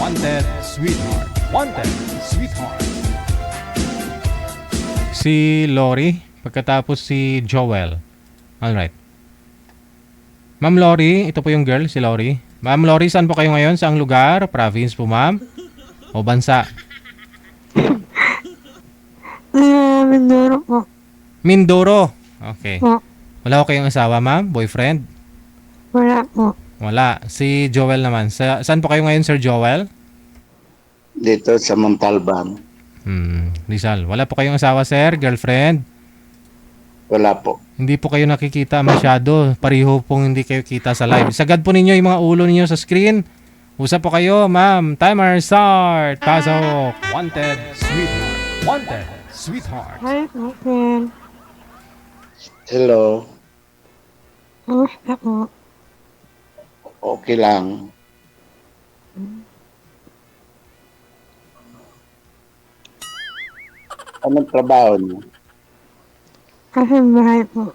Wanted Sweetheart. Wanted Sweetheart. Si Lori, pagkatapos si Joel. Alright. Ma'am Lori, ito po yung girl, si Lori. Ma'am Lori, saan po kayo ngayon? Saang lugar? Province po, ma'am? O bansa? Mindoro po. Mindoro. Okay. Po. Wala ko kayong asawa, ma'am? Boyfriend? Wala po. Wala. Si Joel naman. Saan po kayo ngayon, Sir Joel? Dito sa Montalban. Rizal. Wala po kayong asawa, sir? Girlfriend? Wala po. Hindi po kayo nakikita masyado. Pariho pong hindi kayo kita sa live. Sagad po ninyo yung mga ulo ninyo sa screen. Usap po kayo, ma'am. Timer start. Pasok. Wanted Sweetheart. Wanted Sweetheart. Hi, open. Hello. Kumusta po? Okay lang. Anong trabaho niyo? Kasi bahay po.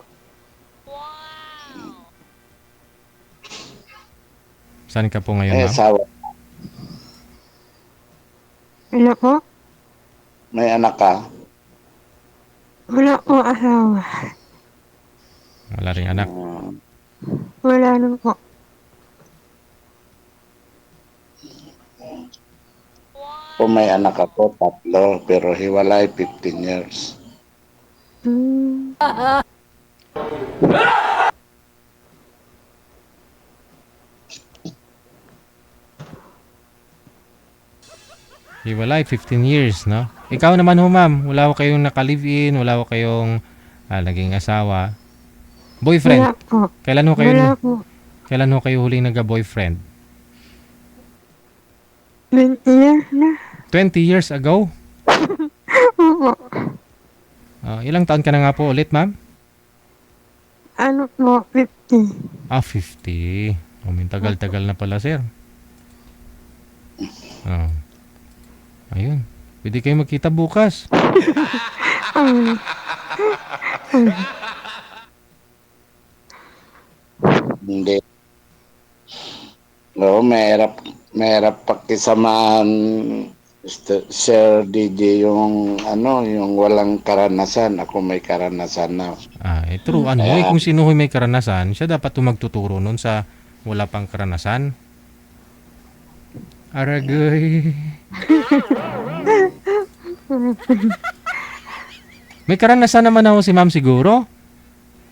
Saan ka po ngayon, May ma'am? asawa. Wala po? May anak ka? Wala po asawa. Wala rin anak. Wala na po. Kung may anak ako, 3, pero hiwalay 15 years. Hmm. Hiwalay, 15 years, no? Ikaw naman ho, ma'am. Wala ko kayong naka-live-in. Wala ko kayong naging asawa. Wala Boyfriend? po. Kailan ho kayo, Wala po. kailan ho kayo huling nagka-boyfriend? 20 years na. 20 years ago? Opo. Ilang taon ka na nga po ulit, ma'am? Ano po? 50. 50. May tagal-tagal na pala, sir. Ayun. Pwede kayo magkita bukas. Hindi. No, mahirap pakisamaan Sir DJ yung yung walang karanasan. Ako may karanasan na. Turuan mo. Kung sino may karanasan, siya dapat magtuturo nun sa wala pang karanasan. Aragoy. May karanasan naman ako si ma'am siguro.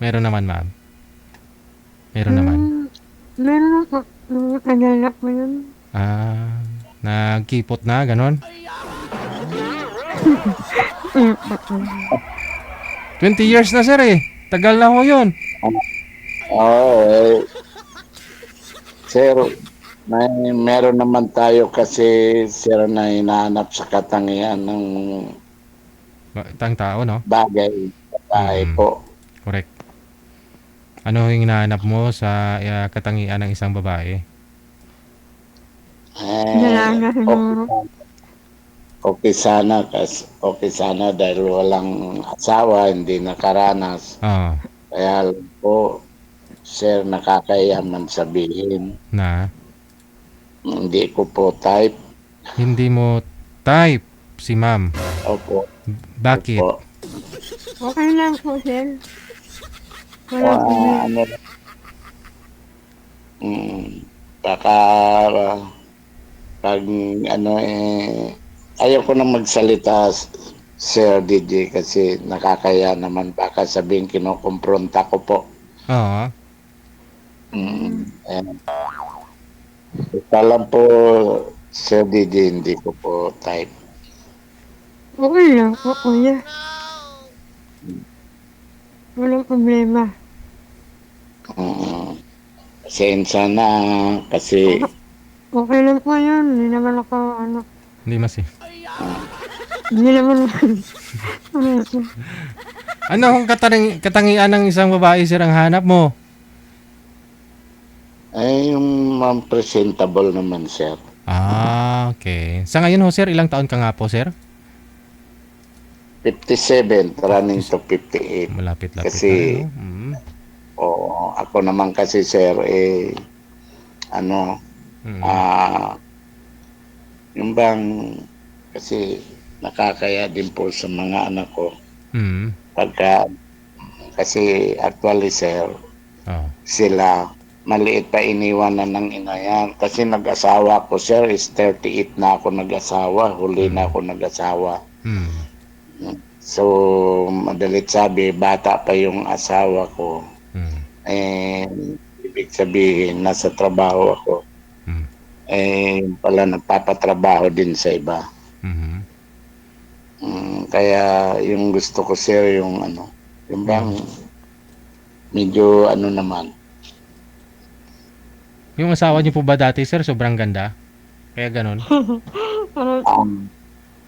Meron naman, ma'am. Meron naman. Meron na po. Tagal na po yun. Nagkipot na, ganon. 20 years na, sir, eh. Tagal na ho yun. Sir, meron naman tayo kasi sir na hinahanap sa katangian ng Tang tao, no? bagay po. Correct. Ano yung hinahanap mo sa katangian ng isang babae? Dalaga siguro. Okay sana dahil walang asawa, hindi nakaranas. Kaya po, sir, nakakayaman sabihin. Hindi ko po type. Hindi mo type si ma'am. Opo. Bakit? Opo. Okay lang po, sir. Wala po. Baka pag ayaw ko na magsalita, Sir DJ, kasi nakakaya naman. Baka sabihin kinukumpronta ko po. Oo. Ito lang po, Sir DJ, hindi ko po type. Okay lang po, kuya. Walang problema. Pasensya na kasi Okay lang po yun. Hindi naman ako, Hindi masi. Hindi naman. Ano kung katangian ng isang babae, sir, ang hanap mo? yung presentable naman, sir. Okay. Sa ngayon ho, sir, ilang taon ka nga po, sir? 57, running to 58. Malapit-lapit Kasi, na, ako naman kasi, sir, Yung bang, kasi nakakaya din po sa mga anak ko. Mm. Pagka, kasi actually sir, Oh. sila, maliit pa iniwanan ng ina yan. Kasi nag-asawa ko sir, is 38 na ako nag-asawa, huli na Mm. ako nag-asawa. Mm. So, madalit sabi, bata pa yung asawa ko. Mm. Eh, ibig sabihin, nasa trabaho ako. Mm. Yung pala nagpapatrabaho din sa iba. Mhm. Kaya yung gusto ko sir, yung ano, yung bang Mm. medyo ano naman. Yung asawa niyo po ba dati, sir, sobrang ganda? Kaya ganun?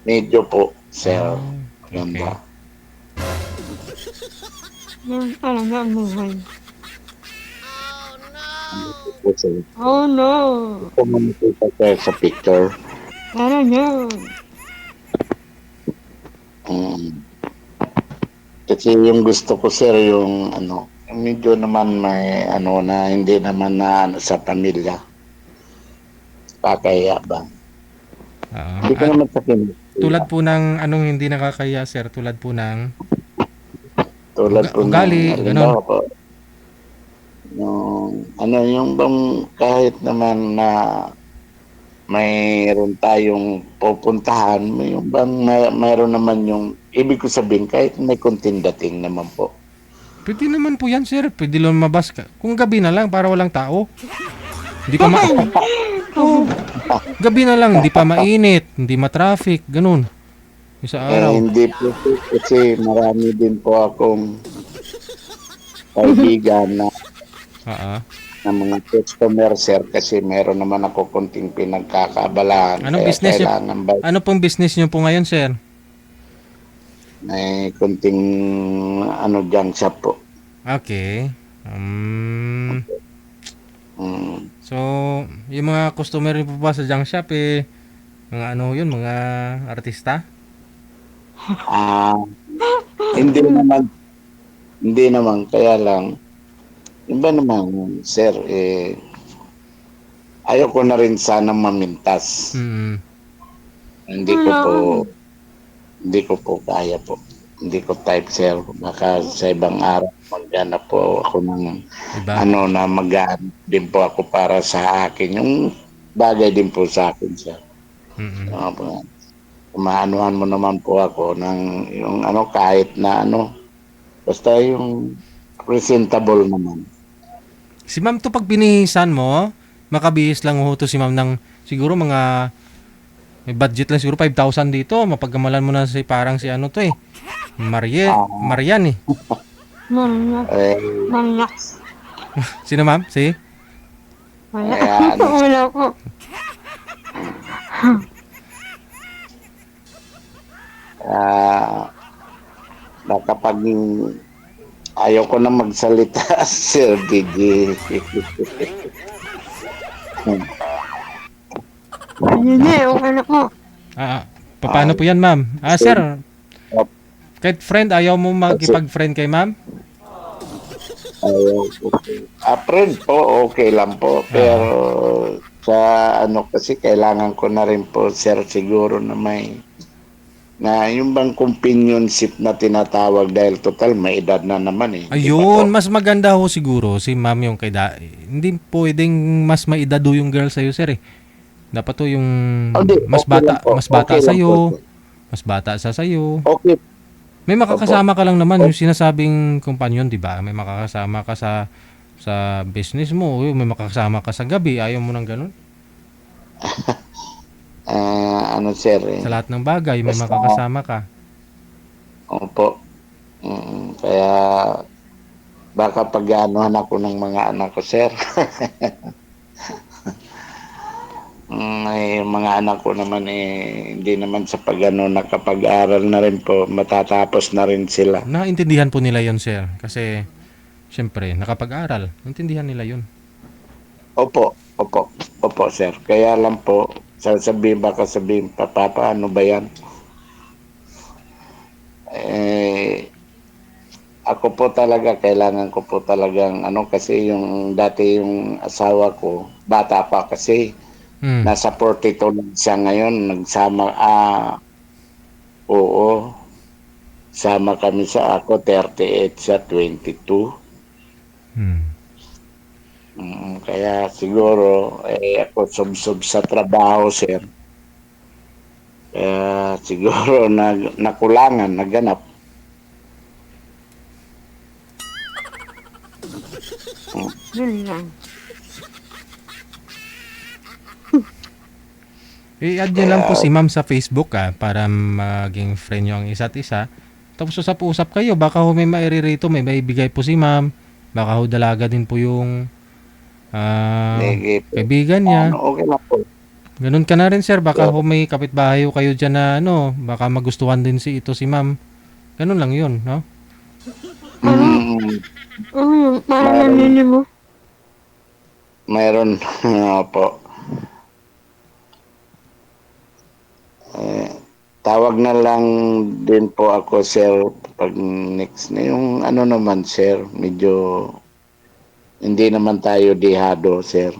Medyo po, sir, Ah, okay. ganda. Yan talaga ang buhay. Po, sir. Oh no! Kung makikita sir sa picture, Pero yan. kasi yung gusto ko sir, yung ano, medyo naman may ano na hindi naman na ano, sa pamilya. Kakaya ba? Oo. Hindi ko naman sa pamilya. Tulad po ng anong hindi nakakaya, sir, tulad po ng Tulad po ugali, ng, ganun. halimbawa po, yung, ano, yung bang kahit naman na mayroon tayong pupuntahan, yung bang mayroon naman yung, ibig ko sabihin, kahit may konting dating naman po. Pwede naman po yan, sir. Pwede lumabas ka. Kung gabi na lang, para walang tao. Hindi ka gabi na lang, hindi pa mainit, hindi ma-traffic, ganun. Sa araw. Hindi po kasi marami din po akong kaibigan na, Oo. na mga customer sir kasi meron naman ako konting pinagkakaabalahan. Anong Kaya business niyo? kailangan ba Ano pong business niyo po ngayon, sir? may konting ano dyan siya po. Okay. Mm. So, yung mga customer niyo po ba sa junk shop mga ano yun, mga artista? Ah, hindi naman kaya lang iba naman sir ayoko na rin sana mamintas. Mm. Hindi ko po hindi ko po kaya po. Hindi ko type sir. Baka sa ibang araw maghanap po ako ng Iba. ano na maghanap din po ako para sa akin. Yung bagay din po sa akin sir. Mm. Kumaanuhan mo naman po ako ng yung ano kahit na ano basta yung presentable naman. Si ma'am to pag binihisan mo, makabihis lang ho to si ma'am ng siguro mga may budget lang siguro 5,000 dito. Mapagkamalan mo na si parang si ano to Marian eh. Maniac. Eh, Maniac. Sino ma'am? Si? Maniac. ano, Wala po. baka pag ayaw ko na magsalita Sir DJ. Hindi, okay na po. Paano po yan ma'am? Sir, kahit friend, ayaw mo magkipag-friend kay ma'am? Ayaw ko. Friend po, okay lang po. Pero sa ano kasi kailangan ko na rin po sir siguro na may na yung bang companionship na tinatawag dahil total may edad na naman eh. Di ba Ayun, po? mas maganda ho siguro si ma'am yung hindi pwedeng mas maedad do yung girl sa'yo, sir eh. Dapat to yung Hindi, mas okay bata, lang po. mas bata Okay lang sa'yo. po, sir. Mas bata sa'yo. Okay. May makakasama ka lang naman yung sinasabing companion, di ba? May makakasama ka sa business mo, may makakasama ka sa gabi, ayaw mo nang ganun. Ano sir Sa lahat ng bagay, may basta- makakasama ka. Opo. Kaya baka pag-anuhan ako ng mga anak ko sir. Yung mga anak ko naman hindi naman sa pag-ano nakapag-aral na rin po, matatapos na rin sila. Naintindihan po nila yon sir. Kasi, syempre, nakapag-aral. Naintindihan nila yon. Opo, sir. Kaya lang po, baka sabihin, papa, ano ba yan? Ako po talaga, kailangan ko po talagang, kasi yung dati yung asawa ko, bata pa kasi, Mm. Nasa 42 lang siya ngayon. Nagsama, oo. Sama kami sa ako, 38 siya, 22. Mm. Kaya siguro, ako sub-sub sa trabaho, sir. Kaya siguro nakulangan, naganap. Yun lang. I-add nyo lang po si ma'am sa Facebook para maging friend nyo ang isa't isa. Tapos usap-usap kayo. Baka ho may mairirito, may maibigay po si ma'am. Baka ho dalaga din po yung Sige po. kaibigan niya. Okay na po. Ganun ka na rin, sir. Baka ho may kapitbahay ho kayo dyan na baka magustuhan din si ma'am. Ganun lang yun, no? Mm, Parang nanini mo. mayroon po. Tawag na lang din po ako, sir, pag next na yung ano naman, sir, medyo hindi naman tayo dihado, sir.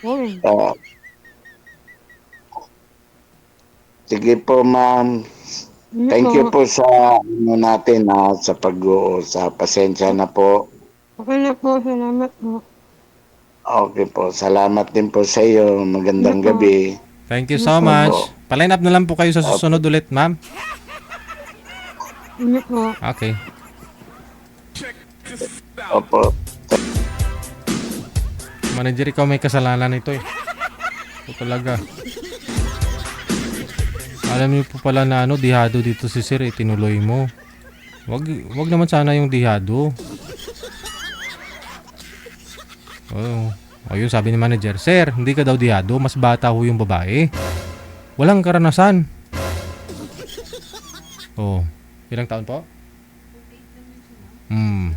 Yun. Ah, sige po, ma'am. Thank you po sa ano natin, sa pag-uusap. Pasensya na po. Okay na po. Salamat po. Okay po. Salamat din po sa iyo. Magandang gabi. Thank you so much. Paline up na lang po kayo sa susunod ulit, ma'am. Ano po? Okay. Opo. Manager, ikaw may kasalanan ito eh. Ito talaga. Alam niyo po pala na dihado dito si sir, tinuloy mo. Wag naman sana yung dihado. Oh, ayun sabi ni manager, sir, hindi ka daw dihado, mas bata ho yung babae. Walang karanasan. Oh, ilang taon po? 9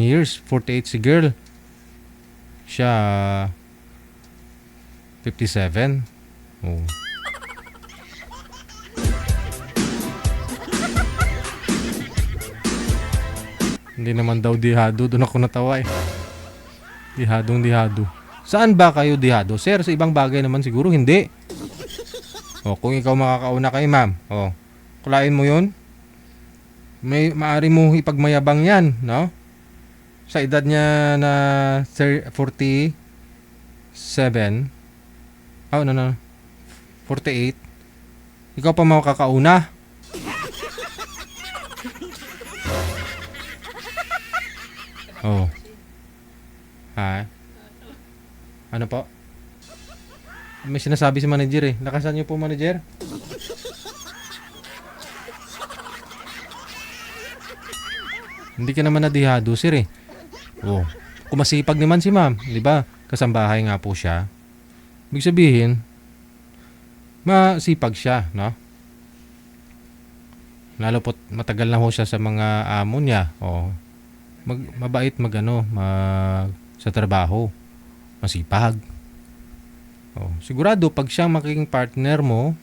years, 48 si girl. Siya 57. Oh. Hindi naman daw dihado. Doon ako natawa eh. Dihado. Saan ba kayo dihado? Sir, sa ibang bagay naman siguro hindi. O, kung ikaw makakauna kay ma'am, kulain mo yun. Maari mo ipagmayabang yan, no? Sa edad niya na 47. Oh, no. 48. Ikaw pa makakauna. Oh. Ha? Ano po? May sinasabi si manager eh. Lakasan niyo po, manager. Hindi ka naman nadihado, sir eh. Oh. Kung masipag naman si ma'am, di ba? Kasambahay nga po siya. Ibig sabihin, masipag siya, no? Lalo po matagal na ho siya sa mga amo niya. Oh. Mabait sa trabaho. Masipag. Oh, sigurado pag siya magiging partner mo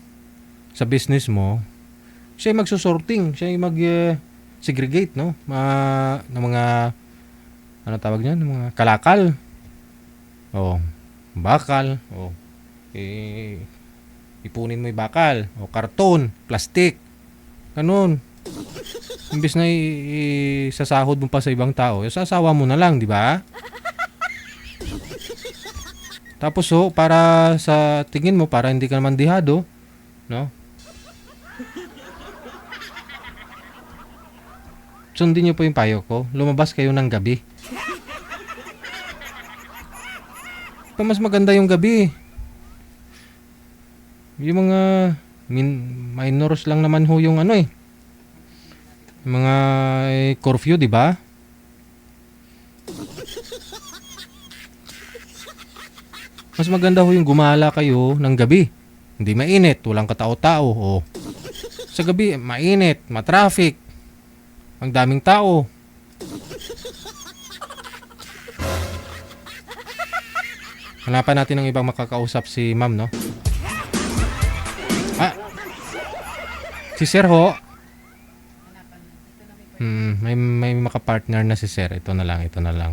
sa business mo, siya ay magsusorting, siya ay segregate, no? Ng mga ano tawag niyan, ng mga kalakal. Oh, bakal. Oh. Ipunin mo 'yung bakal, o karton, plastic. Ganun. Imbes na isasahod mo pa sa ibang tao, sasawa mo na lang, di ba? Tapos para sa tingin mo, para hindi ka naman dihado, no? Sundin niyo po yung payo ko. Lumabas kayo ng gabi. Mas maganda yung gabi. Yung mga minors lang naman ho yung yung mga curfew, di ba? Mas maganda ho yung gumala kayo ng gabi. Hindi mainit, walang katao-tao. Oh. Sa gabi, mainit, matraffic. Ang daming tao. Hanapan natin ng ibang makakausap si ma'am, no? Si Sir ho. May makapartner na si Sir. Ito na lang, ito na lang.